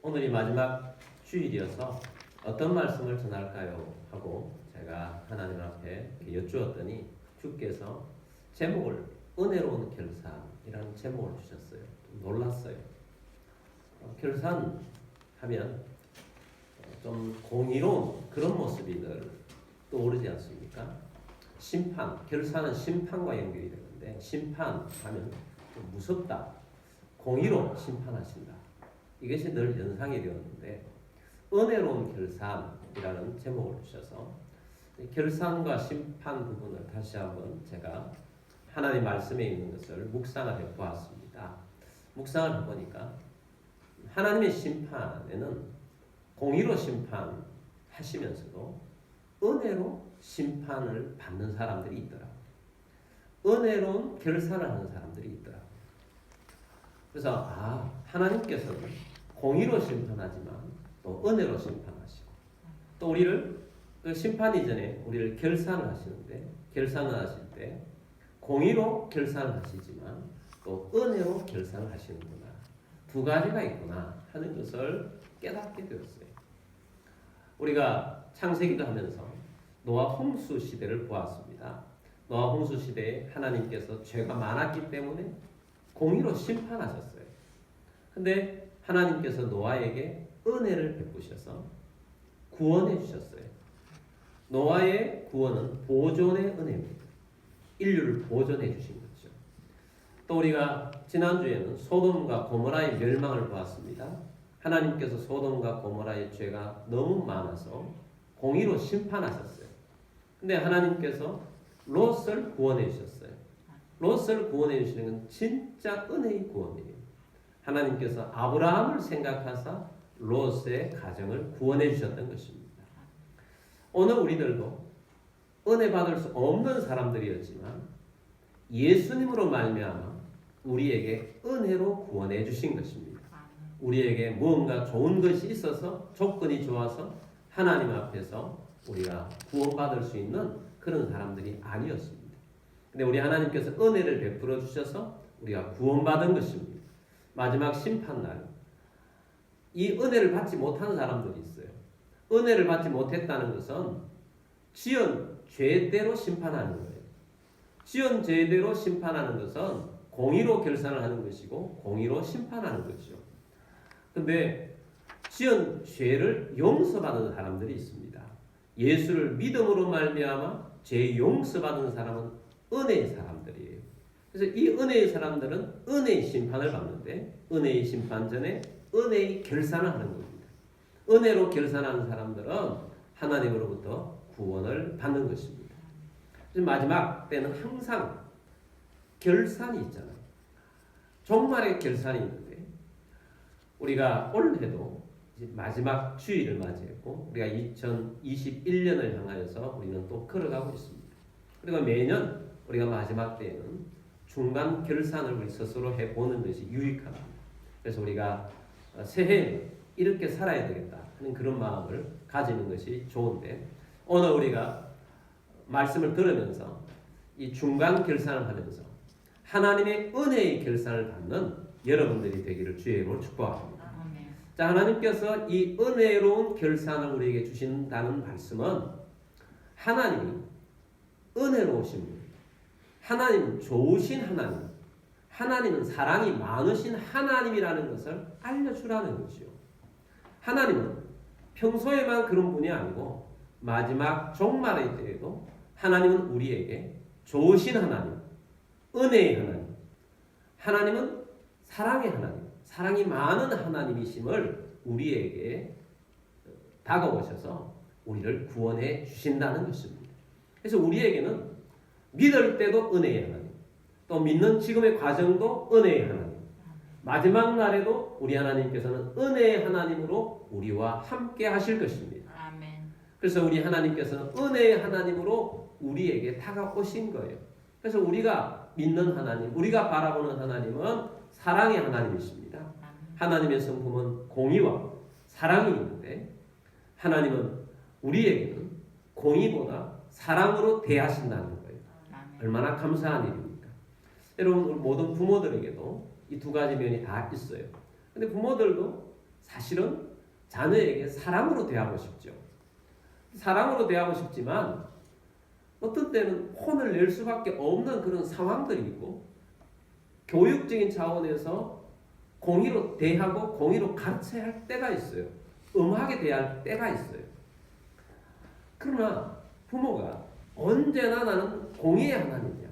오늘이 마지막 주일이어서 어떤 말씀을 전할까요? 하고 제가 하나님 앞에 여쭈었더니 주께서 제목을 은혜로운 결산이라는 제목을 주셨어요. 좀 놀랐어요. 결산 하면 좀 공의로운 그런 모습이 늘 떠오르지 않습니까? 심판, 결산은 심판과 연결이 되는데 심판하면 좀 무섭다. 공의로 심판하신다. 이것이 늘 연상이 되었는데 은혜로운 결산이라는 제목을 주셔서 결산과 심판 부분을 다시 한번 제가 하나님 말씀에 있는 것을 묵상을 해보았습니다. 묵상을 해보니까 하나님의 심판에는 공의로 심판하시면서도 은혜로 심판을 받는 사람들이 있더라고요. 은혜로운 결산을 하는 사람들이 있더라고요. 그래서 하나님께서는 공의로 심판하지만 또 은혜로 심판하시고 또 우리를 그 심판 이전에 우리를 결산을 하시는데 결산을 하실 때 공의로 결산을 하시지만 또 은혜로 결산을 하시는구나. 두 가지가 있구나 하는 것을 깨닫게 되었어요. 우리가 창세기도 하면서 노아 홍수 시대를 보았습니다. 노아 홍수 시대에 하나님께서 죄가 많았기 때문에 공의로 심판하셨어요. 근데 하나님께서 노아에게 은혜를 베푸셔서 구원해 주셨어요. 노아의 구원은 보존의 은혜입니다. 인류를 보존해 주신 거죠. 또 우리가 지난주에는 소돔과 고모라의 멸망을 보았습니다. 하나님께서 소돔과 고모라의 죄가 너무 많아서 공의로 심판하셨어요. 근데 하나님께서 롯을 구원해 주셨어요. 롯을 구원해 주시는 건 진짜 은혜의 구원이에요. 하나님께서 아브라함을 생각하사 롯의 가정을 구원해 주셨던 것입니다. 오늘 우리들도 은혜 받을 수 없는 사람들이었지만 예수님으로 말미암아 우리에게 은혜로 구원해 주신 것입니다. 우리에게 무언가 좋은 것이 있어서 조건이 좋아서 하나님 앞에서 우리가 구원받을 수 있는 그런 사람들이 아니었습니다. 근데 우리 하나님께서 은혜를 베풀어 주셔서 우리가 구원받은 것입니다. 마지막 심판날 이 은혜를 받지 못하는 사람들이 있어요. 은혜를 받지 못했다는 것은 지은 죄대로 심판하는 거예요. 지은 죄대로 심판하는 것은 공의로 결산을 하는 것이고 공의로 심판하는 것이죠. 근데 지은 죄를 용서받은 사람들이 있습니다. 예수를 믿음으로 말미암아 죄 용서받은 사람은 은혜의 사람들이에요. 그래서 이 은혜의 사람들은 은혜의 심판을 받는데 은혜의 심판 전에 은혜의 결산을 하는 겁니다. 은혜로 결산하는 사람들은 하나님으로부터 구원을 받는 것입니다. 마지막 때는 항상 결산이 있잖아요. 종말의 결산이 있는데 우리가 올해도 마지막 주일을 맞이했고 우리가 2021년을 향하여서 우리는 또 걸어가고 있습니다. 그리고 매년 우리가 마지막 때에는 중간 결산을 우리 스스로 해보는 것이 유익합니다. 그래서 우리가 새해에 이렇게 살아야 되겠다 하는 그런 마음을 가지는 것이 좋은데 오늘 우리가 말씀을 들으면서 이 중간 결산을 하면서 하나님의 은혜의 결산을 받는 여러분들이 되기를 주의 이름으로 축복합니다. 자, 하나님께서 이 은혜로운 결산을 우리에게 주신다는 말씀은 하나님이 은혜로우신 분, 하나님은 좋으신 하나님, 하나님은 사랑이 많으신 하나님이라는 것을 알려주라는 것이요. 하나님은 평소에만 그런 분이 아니고 마지막 종말의 때에도 하나님은 우리에게 좋으신 하나님, 은혜의 하나님, 하나님은 사랑의 하나님, 사랑이 많은 하나님이심을 우리에게 다가오셔서 우리를 구원해 주신다는 것입니다. 그래서 우리에게는 믿을 때도 은혜의 하나님, 또 믿는 지금의 과정도 은혜의 하나님, 마지막 날에도 우리 하나님께서는 은혜의 하나님으로 우리와 함께 하실 것입니다. 아멘. 그래서 우리 하나님께서는 은혜의 하나님으로 우리에게 다가오신 거예요. 그래서 우리가 믿는 하나님, 우리가 바라보는 하나님은 사랑의 하나님이십니다. 하나님의 성품은 공의와 사랑이 있는데 하나님은 우리에게는 공의보다 사랑으로 대하신다는 거예요. 얼마나 감사한 일입니까? 여러분 모든 부모들에게도 이 두 가지 면이 다 있어요. 근데 부모들도 사실은 자녀에게 사랑으로 대하고 싶죠. 사랑으로 대하고 싶지만 어떤 때는 혼을 낼 수밖에 없는 그런 상황들이 있고 교육적인 차원에서 공의로 대하고 공의로 가르쳐야 할 때가 있어요. 엄하게 대할 할 때가 있어요. 그러나 부모가 언제나 나는 공의의 하나님이야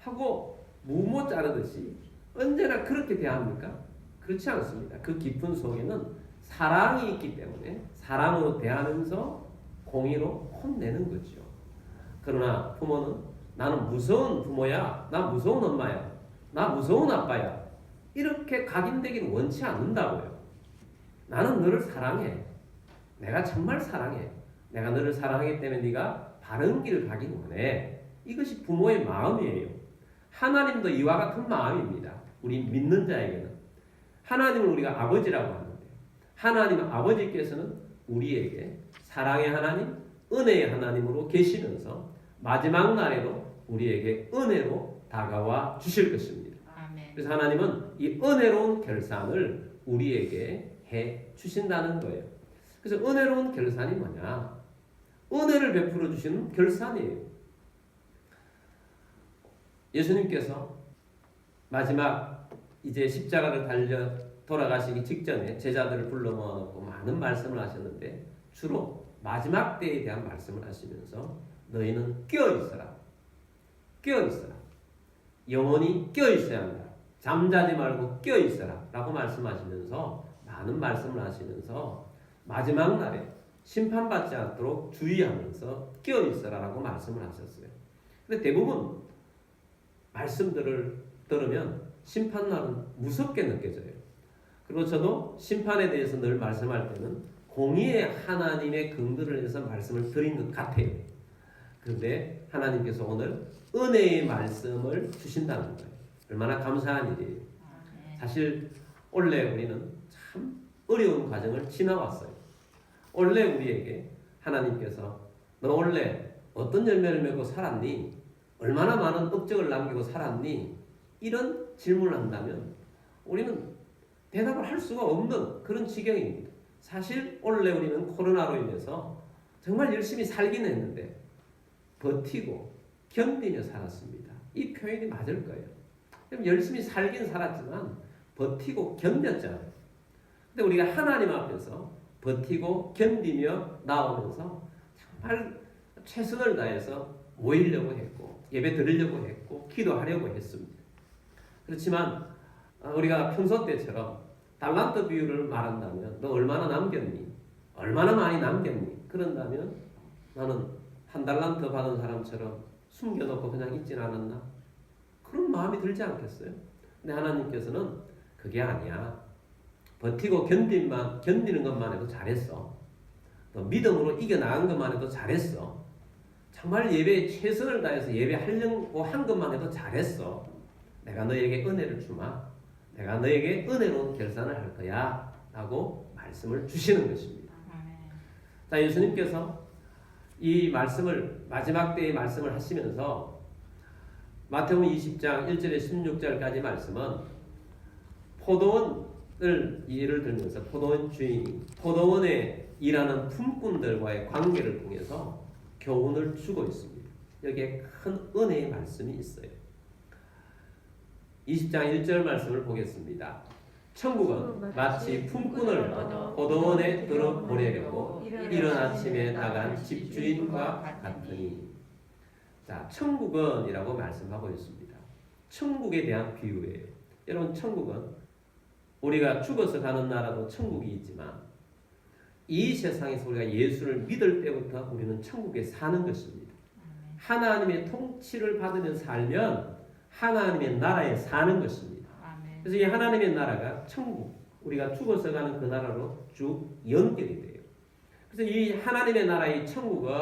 하고 무모 자르듯이 언제나 그렇게 대합니까? 그렇지 않습니다. 그 깊은 속에는 사랑이 있기 때문에 사랑으로 대하면서 공의로 혼내는 거죠. 그러나 부모는 나는 무서운 부모야, 나 무서운 엄마야, 나 무서운 아빠야 이렇게 각인되기는 원치 않는다고요. 나는 너를 사랑해. 내가 정말 사랑해. 내가 너를 사랑하기 때문에 네가 바른 길을 가길 원해. 이것이 부모의 마음이에요. 하나님도 이와 같은 마음입니다. 우리 믿는 자에게는. 하나님을 우리가 아버지라고 하는데 하나님 아버지께서는 우리에게 사랑의 하나님, 은혜의 하나님으로 계시면서 마지막 날에도 우리에게 은혜로 다가와 주실 것입니다. 아멘. 그래서 하나님은 이 은혜로운 결산을 우리에게 해 주신다는 거예요. 그래서 은혜로운 결산이 뭐냐? 은혜를 베풀어 주시는 결산이에요. 예수님께서 마지막 이제 십자가를 달려 돌아가시기 직전에 제자들을 불러 모아놓고 많은 말씀을 하셨는데 주로 마지막 때에 대한 말씀을 하시면서 너희는 깨어있어라. 깨어있어라. 영원히 깨어있어야 한다. 잠자지 말고 깨어있어라 라고 말씀하시면서 많은 말씀을 하시면서 마지막 날에 심판받지 않도록 주의하면서 깨어있어라 라고 말씀을 하셨어요. 근데 대부분 말씀들을 들으면 심판날은 무섭게 느껴져요. 그리고 저도 심판에 대해서 늘 말씀할 때는 공의의 하나님의 근거를 해서 말씀을 드린 것 같아요. 그런데 하나님께서 오늘 은혜의 말씀을 주신다는 거예요. 얼마나 감사한 일이에요. 사실 원래 우리는 참 어려운 과정을 지나왔어요. 원래 우리에게 하나님께서 너 원래 어떤 열매를 맺고 살았니? 얼마나 많은 업적을 남기고 살았니? 이런 질문을 한다면 우리는 대답을 할 수가 없는 그런 지경입니다. 사실 원래 우리는 코로나로 인해서 정말 열심히 살긴 했는데 버티고 견디며 살았습니다. 이 표현이 맞을 거예요. 열심히 살긴 살았지만 버티고 견뎠잖아요. 근데 우리가 하나님 앞에서 버티고 견디며 나오면서 정말 최선을 다해서 모이려고 했고 예배 드리려고 했고 기도하려고 했습니다. 그렇지만 우리가 평소 때처럼 달란트 비율을 말한다면 너 얼마나 남겼니? 얼마나 많이 남겼니? 그런다면 나는 한 달란트 받은 사람처럼 숨겨놓고 그냥 있진 않았나? 그런 마음이 들지 않겠어요? 근데 하나님께서는 그게 아니야. 버티고 견디는 것만 해도 잘했어. 또 믿음으로 이겨나간 것만 해도 잘했어. 정말 예배에 최선을 다해서 예배하려고 한 것만 해도 잘했어. 내가 너에게 은혜를 주마. 내가 너에게 은혜로운 결산을 할 거야. 라고 말씀을 주시는 것입니다. 자, 예수님께서 이 말씀을 마지막 때의 말씀을 하시면서 마태복음 20장 1절에 16절까지 말씀은 포도원을 예를 들면서 포도원 주인이 포도원에 일하는 품꾼들과의 관계를 통해서 교훈을 주고 있습니다. 여기에 큰 은혜의 말씀이 있어요. 20장 1절 말씀을 보겠습니다. 천국은 마치 품꾼을 포도원에 들어보내려고 이른 아침에 나간 집주인과 같으니. 자, 천국은 이라고 말씀하고 있습니다. 천국에 대한 비유예요. 여러분, 천국은 우리가 죽어서 가는 나라도 천국이 있지만 이 세상에서 우리가 예수를 믿을 때부터 우리는 천국에 사는 것입니다. 하나님의 통치를 받으며 살면 하나님의 나라에 사는 것입니다. 그래서 이 하나님의 나라가 천국, 우리가 죽어서 가는 그 나라로 쭉 연결이 돼요. 그래서 이 하나님의 나라의 천국은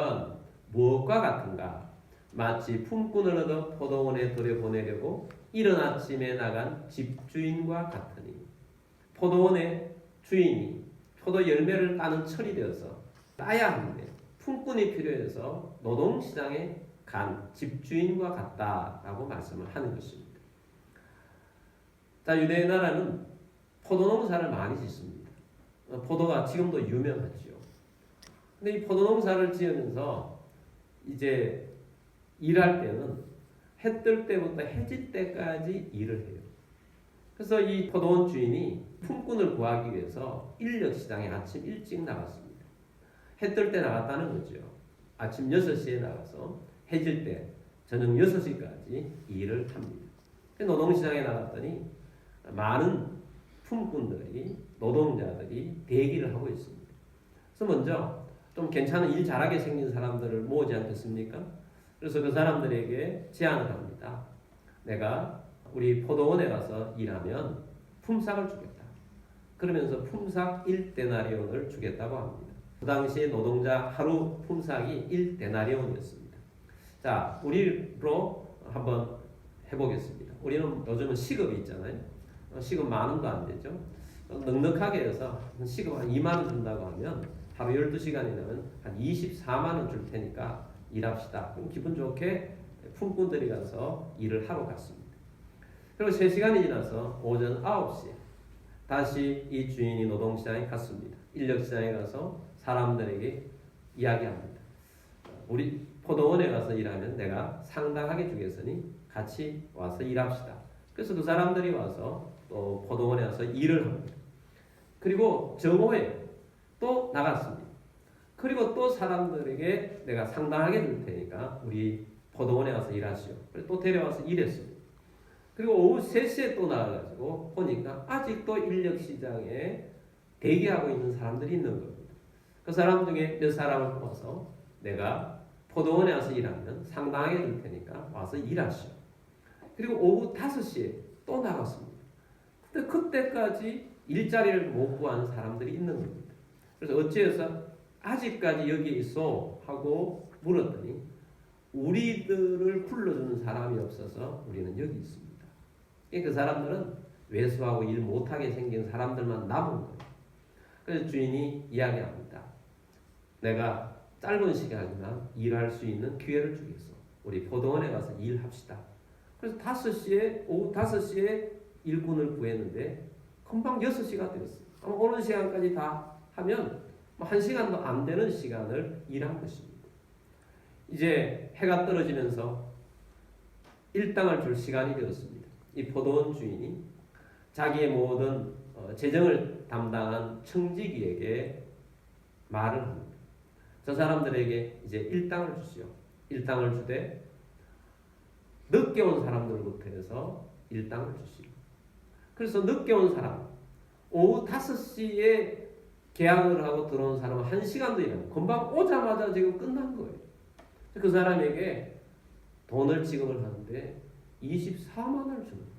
무엇과 같은가? 마치 품꾼을 얻어 포도원에 들여보내려고 이른 아침에 나간 집주인과 같으니. 포도원의 주인이 포도 열매를 따는 철이 되어서 따야 하는데 품꾼이 필요해서 노동시장에 간 집주인과 같다라고 말씀을 하는 것입니다. 자, 유대의 나라는 포도 농사를 많이 짓습니다. 포도가 지금도 유명하지요. 근데 이 포도 농사를 지으면서 이제 일할 때는 해 뜰 때부터 해질 때까지 일을 해요. 그래서 이 포도원 주인이 품꾼을 구하기 위해서 인력 시장에 아침 일찍 나갔습니다. 해 뜰 때 나갔다는 거죠. 아침 6시에 나가서 해질 때 저녁 6시까지 일을 합니다. 노동시장에 나갔더니 많은 품꾼들이, 노동자들이 대기를 하고 있습니다. 그래서 먼저 좀 괜찮은 일 잘하게 생긴 사람들을 모으지 않겠습니까? 그래서 그 사람들에게 제안을 합니다. 내가 우리 포도원에 가서 일하면 품삯을 주겠다. 그러면서 품삯 1데나리온을 주겠다고 합니다. 그 당시에 노동자 하루 품삯이 1데나리온이었습니다. 자, 우리로 한번 해보겠습니다. 우리는 요즘은 시급이 있잖아요. 시급 10,000원도 안 되죠. 넉넉하게 해서 시급 한 20,000원 준다고 하면 하루 12시간이면 한 240,000원 줄 테니까 일합시다. 그럼 기분 좋게 품꾼들이 가서 일을 하러 갔습니다. 그리고 3시간이 지나서 오전 9시에 다시 이 주인이 노동시장에 갔습니다. 인력시장에 가서 사람들에게 이야기합니다. 우리 포도원에 가서 일하면 내가 상당하게 주겠으니 같이 와서 일합시다. 그래서 그 사람들이 와서 또 포도원에 와서 일을 합니다. 그리고 정오에 또 나갔습니다. 그리고 또 사람들에게 내가 상당하게 줄 테니까 우리 포도원에 가서 일하시오. 그래서 또 데려와서 일했습니다. 그리고 오후 3시에 또 나와가지고 보니까 아직도 인력시장에 대기하고 있는 사람들이 있는 겁니다. 그 사람 중에 몇 사람을 뽑아서 내가 포도원에 와서 일하면 상당하게 줄 테니까 와서 일하시오. 그리고 오후 5시에 또 나갔습니다. 근데 그때까지 일자리를 못 구하는 사람들이 있는 겁니다. 그래서 어찌해서 아직까지 여기 있어 하고 물었더니 우리들을 불러주는 사람이 없어서 우리는 여기 있습니다. 그 사람들은 외수하고 일 못하게 생긴 사람들만 남은 거예요. 그래서 주인이 이야기합니다. 내가 짧은 시간이나 일할 수 있는 기회를 주겠어. 우리 포도원에 가서 일합시다. 그래서 오후 5시에 일꾼을 구했는데 금방 6시가 되었어요. 오는 시간까지 다 하면 1시간도 안 되는 시간을 일한 것입니다. 이제 해가 떨어지면서 일당을 줄 시간이 되었습니다. 이 포도원 주인이 자기의 모든 재정을 담당한 청지기에게 말을 합니다. 저 사람들에게 이제 일당을 주시오. 일당을 주되 늦게 온 사람들부터 해서 일당을 주시오. 그래서 늦게 온 사람, 오후 5시에 계약을 하고 들어온 사람은 1시간도 일하고 금방 오자마자 지금 끝난 거예요. 그 사람에게 돈을 지급을 하는데 24만 원을 주는 거예요.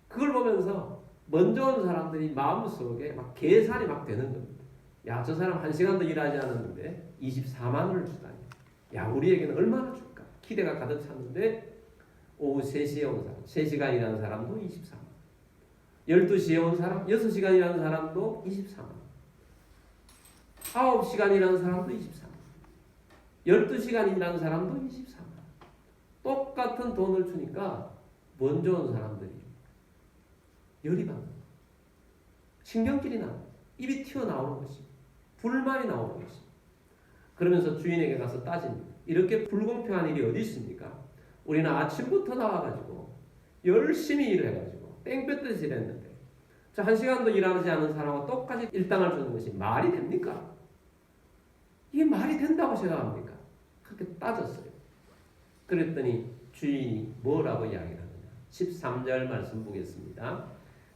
그걸 보면서 먼저 온 사람들이 마음속에 막 계산이 막 되는 겁니다. 야, 저 사람 1시간도 일하지 않았는데 24만 원을 주다니. 야, 우리에게는 얼마나 줄까? 기대가 가득 찼는데 오후 3시에 온 사람, 3시간 일하는 사람도 24만 원. 12시에 온 사람, 6시간 일하는 사람도 24만 원. 9시간 일하는 사람도 24만 원. 12시간 일하는 사람도 24만 원. 똑같은 돈을 주니까 먼저 온 사람들이 열이 받는 거예요. 신경질이 나는 거예요. 입이 튀어나오는 것이 불만이 나오는 것이. 그러면서 주인에게 가서 따집니다. 이렇게 불공평한 일이 어디 있습니까? 우리는 아침부터 나와가지고 열심히 일을 해가지고 땡볕듯이 일했는데 저 1시간도 일하지 않은 사람과 똑같이 일당을 주는 것이 말이 됩니까? 이게 말이 된다고 생각합니까? 그렇게 따졌어요. 그랬더니 주인이 뭐라고 이야기를 하느냐. 13절 말씀 보겠습니다.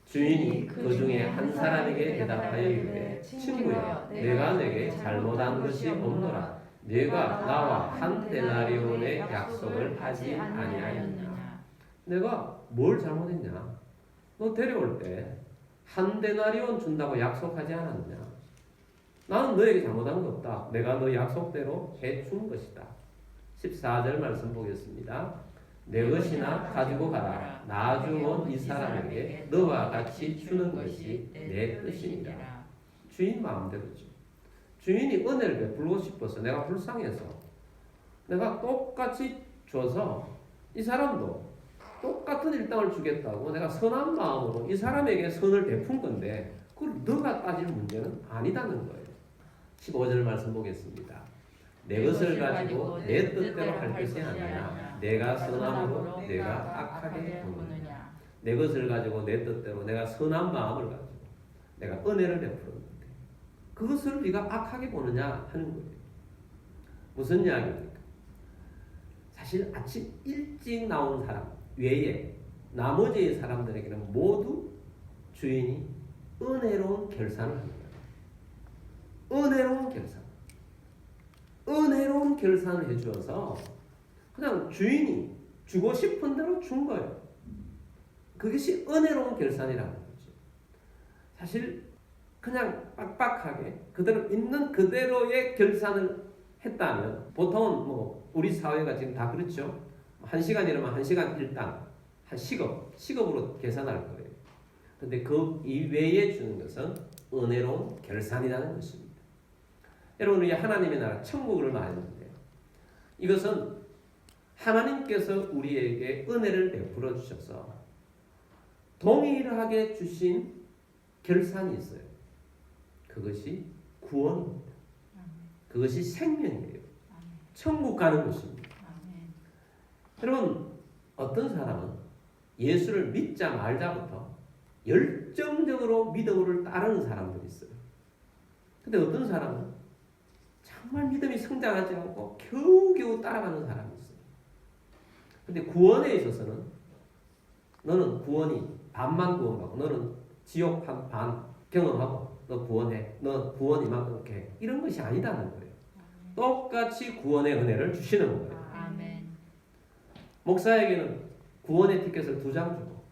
주인이 그 중에 한 사람에게 대답하여 이르되 친구여, 내가 내게 잘못한 것이 없노라. 네가 나와 한 데나리온의 약속을 하지 아니하였느냐. 내가 뭘 잘못했냐? 너 데려올 때 한 데나리온 준다고 약속하지 않았느냐? 나는 너에게 잘못한 거 없다. 내가 너 약속대로 해준 것이다. 14절 말씀 보겠습니다. 내 것이나 가지고 가라. 나중 온 이 사람에게 너와 같이 주는 것이 내 뜻이니라. 주인 마음대로죠. 주인이 은혜를 베풀고 싶어서 내가 불쌍해서 내가 똑같이 줘서 이 사람도 똑같은 일당을 주겠다고 내가 선한 마음으로 이 사람에게 선을 베푼 건데 그걸 너가 따질 문제는 아니다는 거예요. 15절 말씀 보겠습니다. 내 것을 가지고 내 뜻대로 할 것이 아니라 내가 선함으로 내가 악하게 보느냐. 내 것을 가지고 내 뜻대로 내가 선한 마음을 가지고 내가 은혜를 베풀었는데 그것을 네가 악하게 보느냐 하는 거예요. 무슨 이야기입니까? 사실 아침 일찍 나온 사람 외에 나머지 사람들에게는 모두 주인이 은혜로운 결산을 합니다. 은혜로운 결산. 은혜로운 결산을 해주어서 그냥 주인이 주고 싶은 대로 준 거예요. 그것이 은혜로운 결산이라는 거죠. 사실 그냥 빡빡하게 그대로 있는 그대로의 결산을 했다면 보통은 뭐 우리 사회가 지금 다 그렇죠. 1시간이라면 1시간 일당 한 시급으로 계산할 거예요. 근데 그 이외에 주는 것은 은혜로운 결산이라는 것입니다. 여러분 우리 하나님의 나라 천국을 말하는데 이것은 하나님께서 우리에게 은혜를 베풀어 주셔서 동일하게 주신 결산이 있어요. 그것이 구원입니다. 그것이 생명이에요. 천국 가는 것입니다. 여러분 어떤 사람은 예수를 믿자 말자부터 열정적으로 믿음을 따르는 사람들이 있어요. 근데 어떤 사람은 정말 믿음이 성장하지 않고 겨우겨우 따라가는 사람이 있어요. 근데 구원에 있어서는 너는 구원이 반만 구원받고 너는 지옥 한 반 경험하고 너 구원해. 너 구원 이만큼 이렇게 해. 이런 것이 아니다는 거예요. 똑같이 구원의 은혜를 주시는 거예요. 아멘. 목사에게는 구원의 티켓을 2장 주고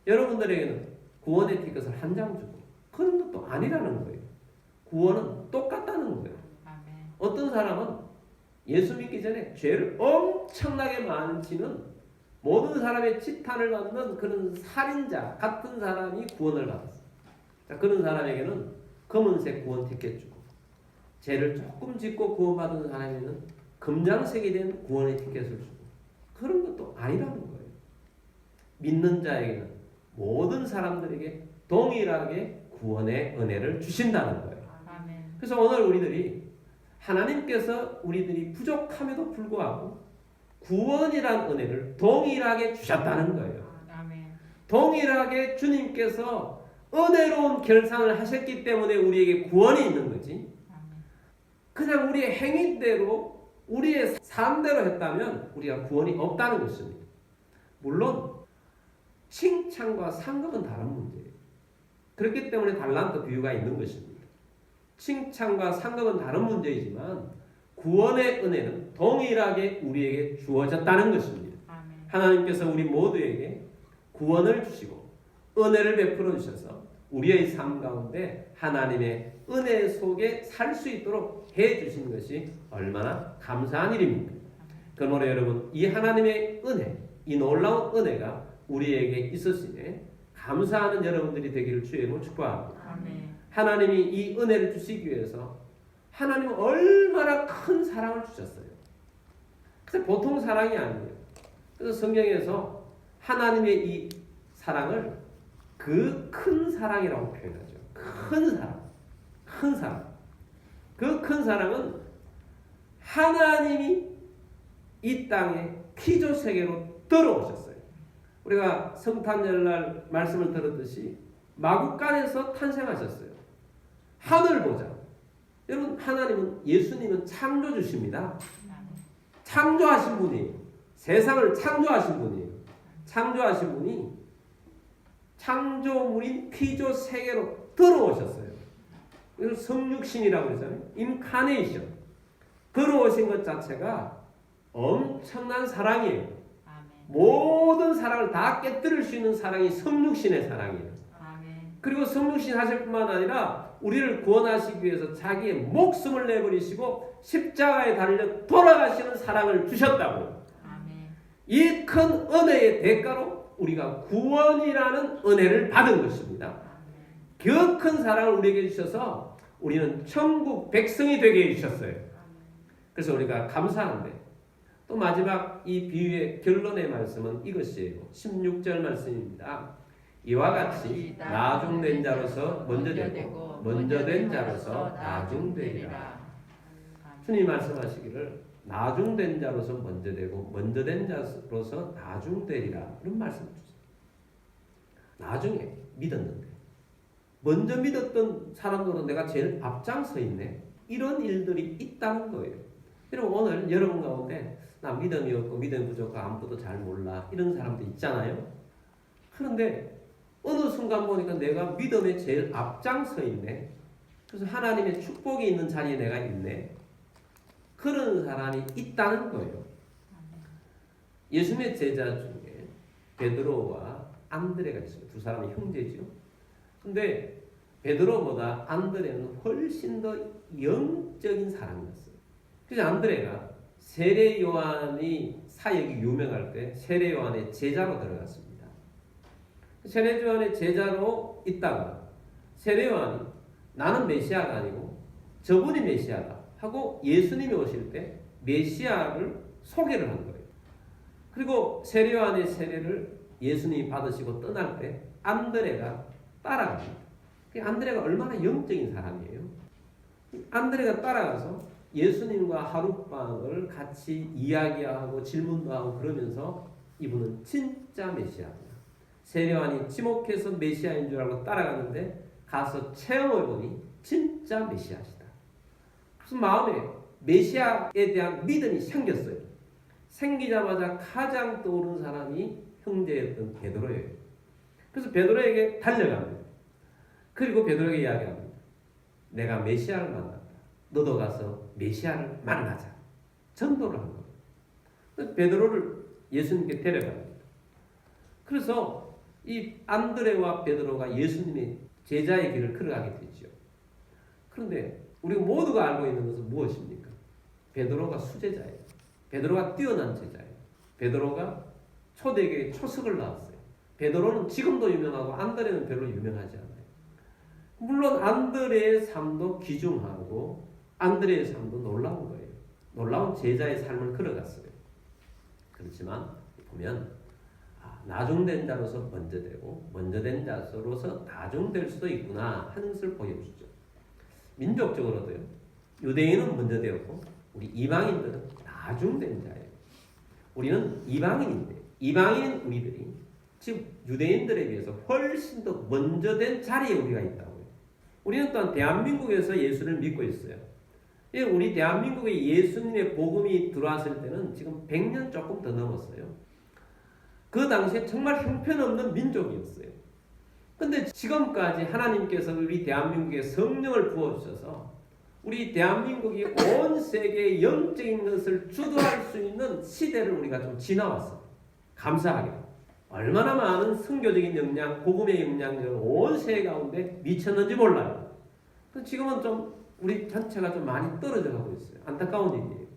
여러분들에게는 구원의 티켓을 1장 주고 그런 것도 아니라는 거예요. 구원은 똑같다는 거예요. 아멘. 어떤 사람은 예수 믿기 전에 죄를 엄청나게 많지는 모든 사람의 지탄을 받는 그런 살인자 같은 사람이 구원을 받았어요. 자, 그런 사람에게는 검은색 구원 티켓 주고 죄를 조금 짓고 구원받은 사람에게는 금장색이 된 구원의 티켓을 주고 그런 것도 아니라는 거예요. 믿는 자에게는 모든 사람들에게 동일하게 구원의 은혜를 주신다는 거예요. 아멘. 그래서 오늘 우리들이 하나님께서 우리들이 부족함에도 불구하고 구원이란 은혜를 동일하게 주셨다는 거예요. 아멘. 동일하게 주님께서 은혜로운 결산을 하셨기 때문에 우리에게 구원이 있는 거지. 그냥 우리의 행위대로 우리의 삶대로 했다면 우리가 구원이 없다는 것입니다. 물론 칭찬과 상급은 다른 문제예요. 그렇기 때문에 달란트 비유가 있는 것입니다. 칭찬과 상급은 다른 문제이지만 구원의 은혜는 동일하게 우리에게 주어졌다는 것입니다. 아멘. 하나님께서 우리 모두에게 구원을 주시고 은혜를 베풀어 주셔서 우리의 삶 가운데 하나님의 은혜 속에 살 수 있도록 해 주신 것이 얼마나 감사한 일입니까? 그러므로 여러분 이 하나님의 은혜, 이 놀라운 은혜가 우리에게 있으시네 감사하는 여러분들이 되기를 주의 이름으로 축복합니다. 아멘. 하나님이 이 은혜를 주시기 위해서 하나님은 얼마나 큰 사랑을 주셨어요. 그래서 보통 사랑이 아니에요. 그래서 성경에서 하나님의 이 사랑을 그 큰 사랑이라고 표현하죠. 큰 사랑. 큰 사랑. 그 큰 사랑은 하나님이 이 땅에 피조 세계로 들어오셨어요. 우리가 성탄절날 말씀을 들었듯이 마구간에서 탄생하셨어요. 하늘 보자. 여러분 하나님은 예수님은 창조주십니다. 창조하신 분이에요. 세상을 창조하신 분이에요. 창조하신 분이 창조물인 피조 세계로 들어오셨어요. 이걸 성육신이라고 그러잖아요. 인카네이션. 들어오신 것 자체가 엄청난 사랑이에요. 아멘. 모든 사랑을 다 깨뜨릴 수 있는 사랑이 성육신의 사랑이에요. 아멘. 그리고 성육신 하실 뿐만 아니라 우리를 구원하시기 위해서 자기의 목숨을 내버리시고 십자가에 달려 돌아가시는 사랑을 주셨다고요. 아멘. 이 큰 은혜의 대가로 우리가 구원이라는 은혜를 받은 것입니다. 그 큰 사랑을 우리에게 주셔서 우리는 천국 백성이 되게 해주셨어요. 그래서 우리가 감사한데 또 마지막 이 비유의 결론의 말씀은 이것이에요. 16절 말씀입니다. 이와 같이 나중된 자로서 먼저 되고 먼저 된 자로서 나중되리라. 주님 말씀하시기를 나중된 자로서 먼저 되고 먼저 된 자로서 나중되리라 이런 말씀 주세요. 나중에 믿었는데 먼저 믿었던 사람들은 내가 제일 앞장서 있네. 이런 일들이 있다는 거예요. 여러분 오늘 여러분 가운데 나 믿음이 없고 믿음이 부족하고 아무것도 잘 몰라 이런 사람도 있잖아요. 그런데 어느 순간 보니까 내가 믿음에 제일 앞장서 있네. 그래서 하나님의 축복이 있는 자리에 내가 있네. 그런 사람이 있다는 거예요. 예수님의 제자 중에 베드로와 안드레가 있어요. 두 사람이 형제죠. 근데 베드로보다 안드레는 훨씬 더 영적인 사람이었어요. 그래서 안드레가 세례 요한이 사역이 유명할 때 세례 요한의 제자로 들어갔습니다. 세례 요한의 제자로 있다가 세례 요한이 나는 메시아가 아니고 저분이 메시아다 하고 예수님이 오실 때 메시아를 소개를 한 거예요. 그리고 세례 요한의 세례를 예수님이 받으시고 떠날 때 안드레가 따라갑니다. 안드레가 얼마나 영적인 사람이에요. 안드레가 따라가서 예수님과 하룻밤을 같이 이야기하고 질문도 하고 그러면서 이분은 진짜 메시아다. 세례 요한이 지목해서 메시아인 줄 알고 따라갔는데 가서 체험해보니 진짜 메시아시다. 그래서 마음에 메시아에 대한 믿음이 생겼어요. 생기자마자 가장 떠오른 사람이 형제였던 베드로예요. 그래서 베드로에게 달려갑니다. 그리고 베드로에게 이야기합니다. 내가 메시아를 만났다. 너도 가서 메시아를 만나자. 전도를 한 거예요. 베드로를 예수님께 데려갑니다. 그래서 이 안드레와 베드로가 예수님의 제자의 길을 걸어가게 되죠. 그런데 우리가 모두가 알고 있는 것은 무엇입니까? 베드로가 수제자예요. 베드로가 뛰어난 제자예요. 베드로가 초대교회 초석을 낳았어요. 베드로는 지금도 유명하고 안드레는 별로 유명하지 않아요. 물론 안드레의 삶도 귀중하고 안드레의 삶도 놀라운 거예요. 놀라운 제자의 삶을 걸어갔어요. 그렇지만 보면 나중된 자로서 먼저 되고 먼저 된 자로서 나중될 수도 있구나 하는 것을 보여주죠. 민족적으로도요. 유대인은 먼저 되었고 우리 이방인들은 나중된 자예요. 우리는 이방인인데 이방인 우리들이 지금 유대인들에 비해서 훨씬 더 먼저 된 자리에 우리가 있다고요. 우리는 또한 대한민국에서 예수를 믿고 있어요. 우리 대한민국에 예수님의 복음이 들어왔을 때는 지금 100년 조금 더 넘었어요. 그 당시에 정말 형편없는 민족이었어요. 근데 지금까지 하나님께서 우리 대한민국에 성령을 부어주셔서 우리 대한민국이 온 세계의 영적인 것을 주도할 수 있는 시대를 우리가 좀 지나왔어요. 감사하게. 얼마나 많은 선교적인 역량, 복음의 영향력을 온 세계 가운데 미쳤는지 몰라요. 지금은 좀 우리 전체가 좀 많이 떨어져 가고 있어요. 안타까운 일이에요.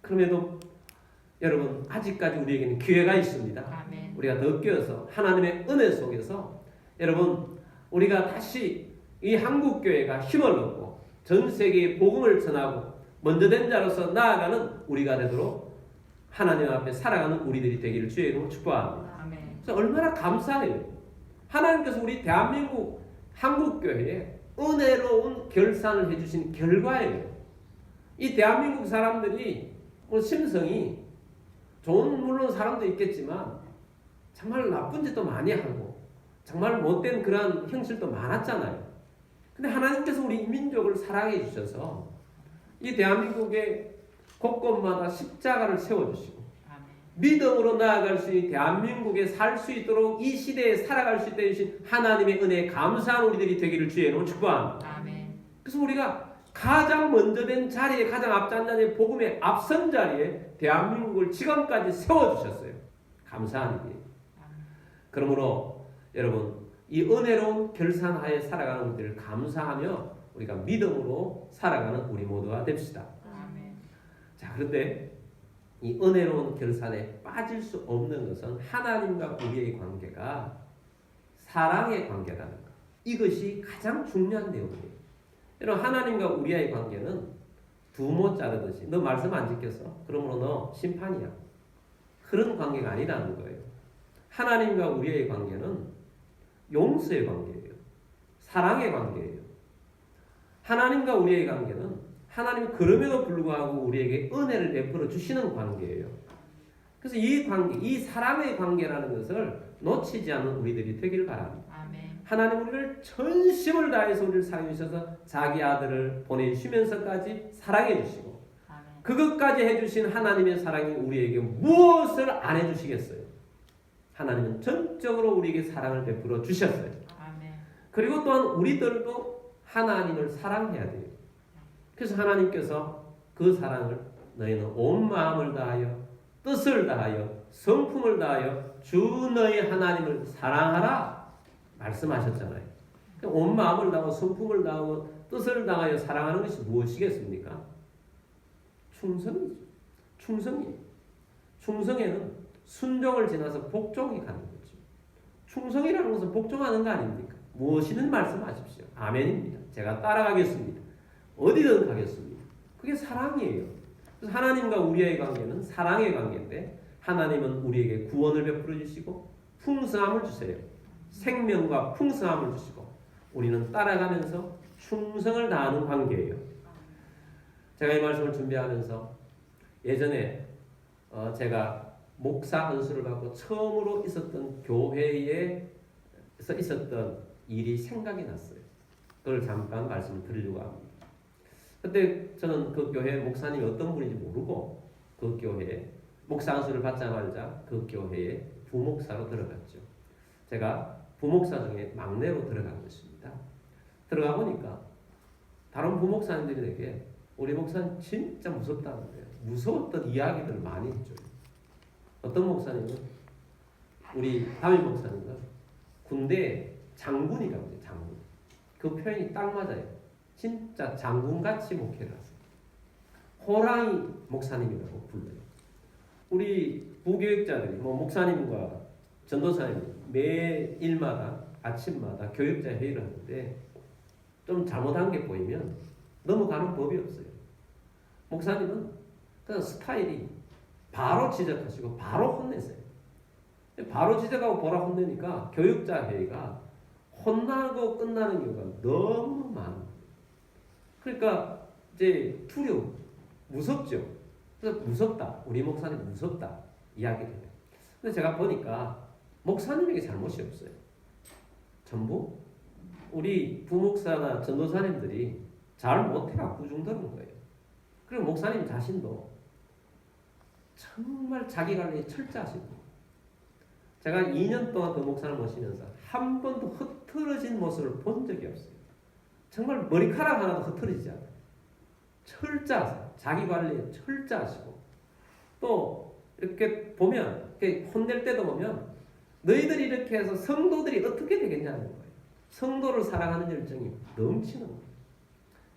그럼에도 여러분 아직까지 우리에게는 기회가 있습니다. 아멘. 우리가 더 끼어서 하나님의 은혜 속에서 여러분 우리가 다시 이 한국교회가 힘을 얻고 전 세계에 복음을 전하고 먼저 된 자로서 나아가는 우리가 되도록 하나님 앞에 살아가는 우리들이 되기를 주의 이름으로 축복합니다. 아멘. 그래서 얼마나 감사해요. 하나님께서 우리 대한민국 한국교회에 은혜로운 결산을 해주신 결과예요. 이 대한민국 사람들이 심성이 좋은 물론 사람도 있겠지만 정말 나쁜 짓도 많이 하고 정말 못된 그런 형실도 많았잖아요. 근데 하나님께서 우리 민족을 사랑해 주셔서 이 대한민국의 곳곳마다 십자가를 세워주시고 믿음으로 나아갈 수 있는 대한민국에 살 수 있도록 이 시대에 살아갈 수 있게 해주신 하나님의 은혜에 감사한 우리들이 되기를 주의 이름으로 축복합니다. 그래서 우리가 가장 먼저 된 자리에 가장 앞선 자리에 복음의 앞선 자리에 대한민국을 지금까지 세워주셨어요. 감사한 일이에요. 그러므로 여러분 이 은혜로운 결산하에 살아가는 우리들을 감사하며 우리가 믿음으로 살아가는 우리 모두가 됩시다. 자, 그런데 이 은혜로운 결산에 빠질 수 없는 것은 하나님과 우리의 관계가 사랑의 관계라는 것. 이것이 가장 중요한 내용이에요. 여러분 하나님과 우리의 관계는 두모 자르듯이 너 말씀 안 지켰어? 그러므로 너 심판이야. 그런 관계가 아니라는 거예요. 하나님과 우리의 관계는 용서의 관계예요. 사랑의 관계예요. 하나님과 우리의 관계는 하나님이 그럼에도 불구하고 우리에게 은혜를 베풀어 주시는 관계예요. 그래서 이 관계, 이 사랑의 관계라는 것을 놓치지 않는 우리들이 되길 바랍니다. 아멘. 하나님 우리를 전심을 다해서 우리를 사랑해 주셔서 자기 아들을 보내주시면서까지 사랑해 주시고 아멘. 그것까지 해주신 하나님의 사랑이 우리에게 무엇을 안 해주시겠어요? 하나님은 전적으로 우리에게 사랑을 베풀어 주셨어요. 아멘. 그리고 또한 우리들도 하나님을 사랑해야 돼요. 그래서 하나님께서 그 사랑을 너희는 온 마음을 다하여 뜻을 다하여 성품을 다하여 주 너희 하나님을 사랑하라 말씀하셨잖아요. 온 마음을 다하고 성품을 다하고 뜻을 다하여 사랑하는 것이 무엇이겠습니까? 충성이죠. 충성이에요. 충성에는 순종을 지나서 복종이 가는 거죠. 충성이라는 것은 복종하는 거 아닙니까? 무엇이든 말씀하십시오. 아멘입니다. 제가 따라가겠습니다. 어디든 가겠습니다. 그게 사랑이에요. 그래서 하나님과 우리의 관계는 사랑의 관계인데 하나님은 우리에게 구원을 베풀어 주시고 풍성함을 주세요. 생명과 풍성함을 주시고 우리는 따라가면서 충성을 다하는 관계예요. 제가 이 말씀을 준비하면서 예전에 제가 목사 안수를 받고 처음으로 있었던 교회에서 있었던 일이 생각이 났어요. 그걸 잠깐 말씀을 드리려고 합니다. 그때 저는 그 교회 목사님이 어떤 분인지 모르고 그 교회에 목사 안수를 받자마자 그 교회에 부목사로 들어갔죠. 제가 부목사 중에 막내로 들어간 것입니다. 들어가 보니까 다른 부목사님들이 되게 우리 목사님 진짜 무섭다는데요. 무서웠던 이야기들을 많이 해줘요. 어떤 목사님은 우리 담임 목사님은 군대 장군이라고 해요. 장군. 그 표현이 딱 맞아요. 진짜 장군같이 목회를 하세요. 호랑이 목사님이라고 불러요. 우리 부교육자들이 목사님과 전도사님이 매일마다 아침마다 교육자 회의를 하는데 좀 잘못한 게 보이면 넘어가는 법이 없어요. 목사님은 그냥 스타일이 바로 지적하시고 바로 혼내세요. 바로 지적하고 바로 혼내니까 교육자 회의가 혼나고 끝나는 경우가 너무 많아요. 그러니까 이제 두려워, 무섭죠. 그래서 무섭다, 우리 목사님 무섭다 이야기를 해요. 근데 제가 보니까 목사님에게 잘못이 없어요. 전부 우리 부목사나 전도사님들이 잘 못해갖고 꾸중들은 거예요. 그리고 목사님 자신도 정말 자기 관리에 철저하시고 제가 2년 동안 그 목사를 모시면서 한 번도 흐트러진 모습을 본 적이 없어요. 정말 머리카락 하나도 흐트러지지 않아요. 철저하세요. 자기 관리에 철저하시고 또 이렇게 보면 이렇게 혼낼 때도 보면 너희들이 이렇게 해서 성도들이 어떻게 되겠냐는 거예요. 성도를 사랑하는 열정이 넘치는 거예요.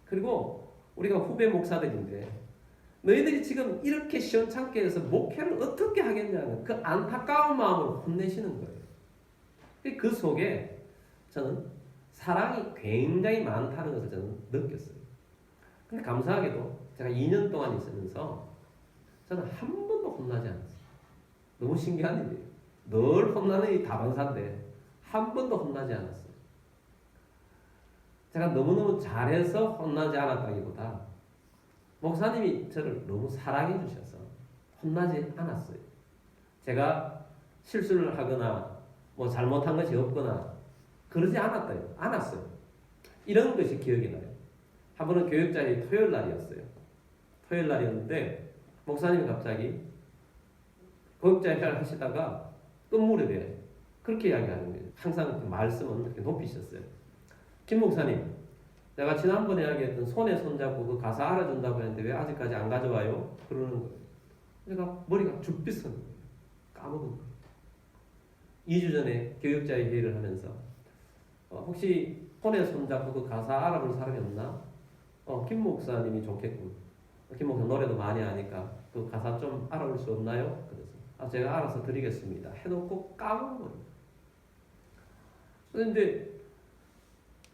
그리고 우리가 후배 목사들인데 너희들이 지금 이렇게 시원찮게 해서 목회를 어떻게 하겠냐는 그 안타까운 마음으로 혼내시는 거예요. 그 속에 저는 사랑이 굉장히 많다는 것을 저는 느꼈어요. 근데 감사하게도 제가 2년 동안 있으면서 저는 한 번도 혼나지 않았어요. 너무 신기한 일이에요. 늘 혼나는 이 다반사인데 한 번도 혼나지 않았어요. 제가 너무너무 잘해서 혼나지 않았다기보다 목사님이 저를 너무 사랑해 주셔서 혼나지 않았어요. 제가 실수를 하거나 뭐 잘못한 것이 없거나 그러지 않았어요. 이런 것이 기억이 나요. 한 번은 교육자의 토요일 날이었어요. 토요일 날이었는데 목사님이 갑자기 교육자 회의를 하시다가 끝무렵에 그렇게 이야기하는 거예요. 항상 그 말씀은 이렇게 높이셨어요. 김 목사님, 내가 지난번에 이야기했던 손에 손잡고 그 가사 알아준다고 했는데 왜 아직까지 안 가져와요? 그러는 거예요. 내가 머리가 죽빛 선 거예요. 까먹은 거예요. 2주 전에 교육자의 회의를 하면서 혹시 손에 손잡고 그 가사 알아볼 사람이 없나? 김 목사님이 좋겠군. 김 목사 노래도 많이 하니까 그 가사 좀 알아볼 수 없나요? 그래서 제가 알아서 드리겠습니다. 해놓고 까먹은 거예요. 그런데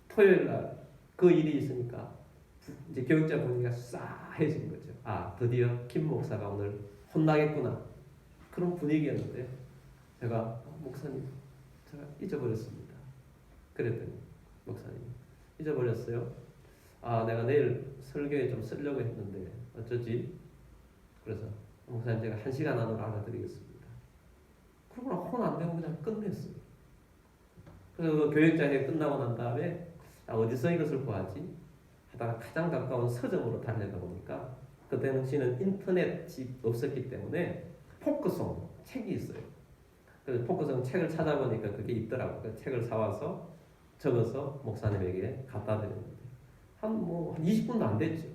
토요일 날 그 일이 있으니까 이제 교육자 분위기가 싸해진 거죠. 드디어 김 목사가 오늘 혼나겠구나. 그런 분위기였는데 제가 목사님 제가 잊어버렸습니다. 그랬더니 목사님 잊어버렸어요. 아, 내가 내일 설교에 좀 쓰려고 했는데 어쩌지? 그래서 목사님 제가 1시간 안으로 알아드리겠습니다. 그러고나 혼 안 내고 그냥 끝냈어요. 그래서 그 교육자회 끝나고 난 다음에 어디서 이것을 구하지? 하다가 가장 가까운 서점으로 달려가 보니까 그 당시는 인터넷이 없었기 때문에 포크송 책이 있어요. 그래서 포크송 책을 찾아보니까 그게 있더라고요. 그 책을 사와서 적어서 목사님에게 갖다 드렸는데 한 20분도 안 됐죠.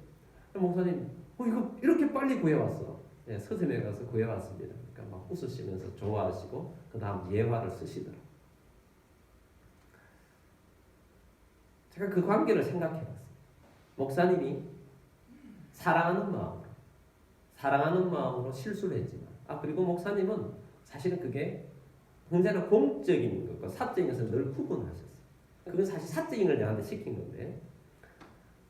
목사님 이거 이렇게 빨리 구해왔어. 네, 서점에 가서 구해왔습니다. 그러니까 막 웃으시면서 좋아하시고 그 다음 예화를 쓰시더라고요. 제가 그 관계를 생각해봤어요. 목사님이 사랑하는 마음으로 실수를 했지만 그리고 목사님은 사실은 그게 굉장히 공적인 것과 사적인 것을 늘 구분하셨어요. 그건 사실 사적인 걸 내한테 시킨 건데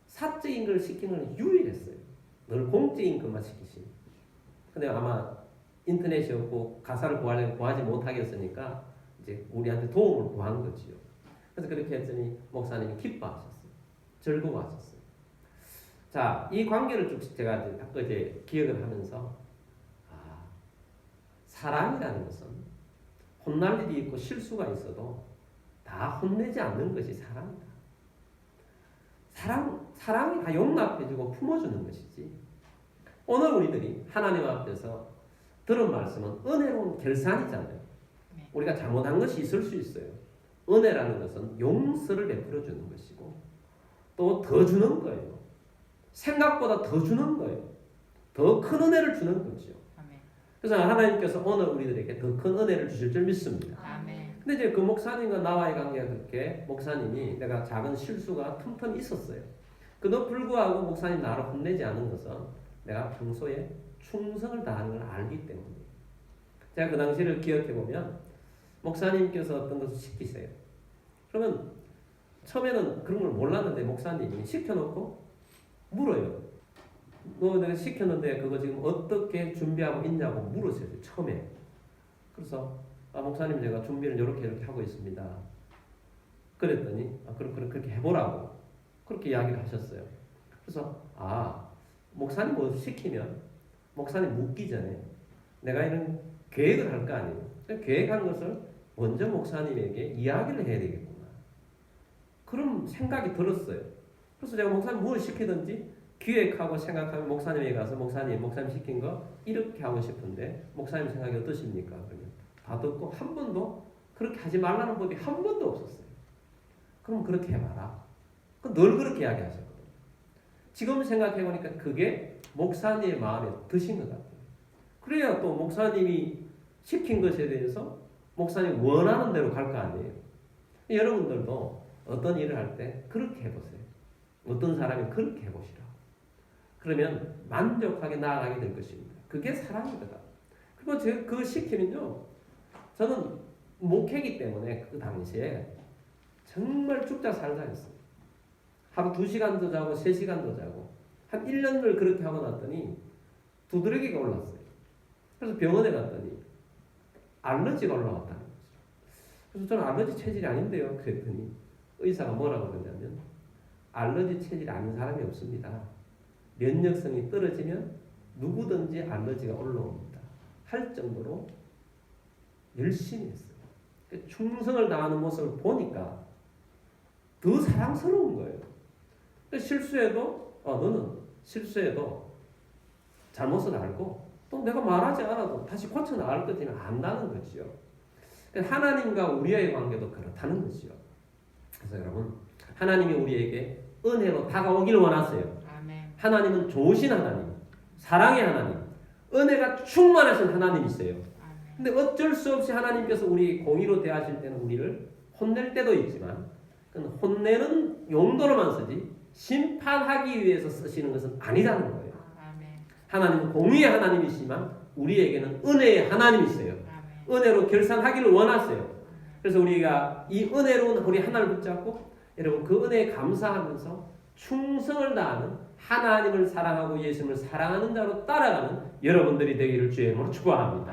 사적인 걸 시키는 건 유일했어요. 늘 공적인 것만 시키신. 근데 아마 인터넷이 없고 가사를 구하려면 구하지 못하겠으니까 이제 우리한테 도움을 구한 거지요. 그래서 그렇게 했더니 목사님이 기뻐하셨어요. 즐거워하셨어요. 자, 이 관계를 쭉 제가 어제 기억을 하면서 사랑이라는 것은 혼날 일이 있고 실수가 있어도 다 혼내지 않는 것이 사랑이다. 사랑이 다 용납해주고 품어주는 것이지. 오늘 우리들이 하나님 앞에서 들은 말씀은 은혜로운 결산이잖아요. 우리가 잘못한 것이 있을 수 있어요. 은혜라는 것은 용서를 베풀어 주는 것이고 또 더 주는 거예요. 생각보다 더 주는 거예요. 더 큰 은혜를 주는 거죠. 그래서 하나님께서 오늘 우리들에게 더 큰 은혜를 주실 줄 믿습니다. 근데 이제 그 목사님과 나와의 관계가 그렇게 목사님이 내가 작은 실수가 틈틈이 있었어요. 그도 불구하고 목사님 나를 혼내지 않은 것은 내가 평소에 충성을 다하는 걸 알기 때문이에요. 제가 그 당시를 기억해 보면 목사님께서 어떤 것을 시키세요. 그러면 처음에는 그런 걸 몰랐는데 목사님이 시켜놓고 물어요. 너 내가 시켰는데 그거 지금 어떻게 준비하고 있냐고 물으세요. 처음에. 그래서 목사님 제가 준비를 이렇게 하고 있습니다. 그랬더니 그럼 그렇게 해보라고 그렇게 이야기를 하셨어요. 그래서 목사님 뭐 시키면 목사님 묻기 전에 내가 이런 계획을 할 거 아니에요. 계획한 것을 먼저 목사님에게 이야기를 해야 되겠구나. 그런 생각이 들었어요. 그래서 제가 목사님 뭘 시키든지 기획하고 생각하면 목사님에게 가서 목사님 시킨 거 이렇게 하고 싶은데 목사님 생각이 어떠십니까? 그러면 다 듣고 한 번도 그렇게 하지 말라는 법이 한 번도 없었어요. 그럼 그렇게 해봐라. 늘 그렇게 이야기하셨거든요. 지금 생각해보니까 그게 목사님의 마음에 드신 것 같아요. 그래야 또 목사님이 시킨 것에 대해서 목사님 원하는 대로 갈 거 아니에요. 여러분들도 어떤 일을 할 때 그렇게 해보세요. 어떤 사람이 그렇게 해보시라. 그러면 만족하게 나아가게 될 것입니다. 그게 사랑이거든. 그리고 제가 그거 시키면요. 저는 목회기 때문에 그 당시에 정말 죽자 살자 했어요. 하루 2시간도 자고 3시간도 자고 한 1년을 그렇게 하고 났더니 두드러기가 올랐어요. 그래서 병원에 갔더니 알러지가 올라왔다는 거죠. 그래서 저는 알러지 체질이 아닌데요. 그랬더니 의사가 뭐라고 그러냐면 알러지 체질이 아닌 사람이 없습니다. 면역성이 떨어지면 누구든지 알러지가 올라옵니다. 할 정도로 열심히 했어요. 충성을 다하는 모습을 보니까 더 사랑스러운 거예요. 실수해도 너는 실수해도 잘못을 알고 또 내가 말하지 않아도 다시 고쳐 나갈 것이면 안다는 거지요. 하나님과 우리의 관계도 그렇다는 거지요. 그래서 여러분 하나님이 우리에게 은혜로 다가오길 원하세요. 하나님은 좋으신 하나님, 사랑의 하나님, 은혜가 충만하신 하나님이세요. 근데 어쩔 수 없이 하나님께서 우리 공의로 대하실 때는 우리를 혼낼 때도 있지만 그건 혼내는 용도로만 쓰지 심판하기 위해서 쓰시는 것은 아니라는 거예요. 하나님은 공의의 하나님이시지만 우리에게는 은혜의 하나님이세요. 은혜로 결산하기를 원하세요. 그래서 우리가 이 은혜로운 우리 하나님을 붙잡고 여러분 그 은혜에 감사하면서 충성을 다하는 하나님을 사랑하고 예수님을 사랑하는 자로 따라가는 여러분들이 되기를 주의 이름으로 축원합니다.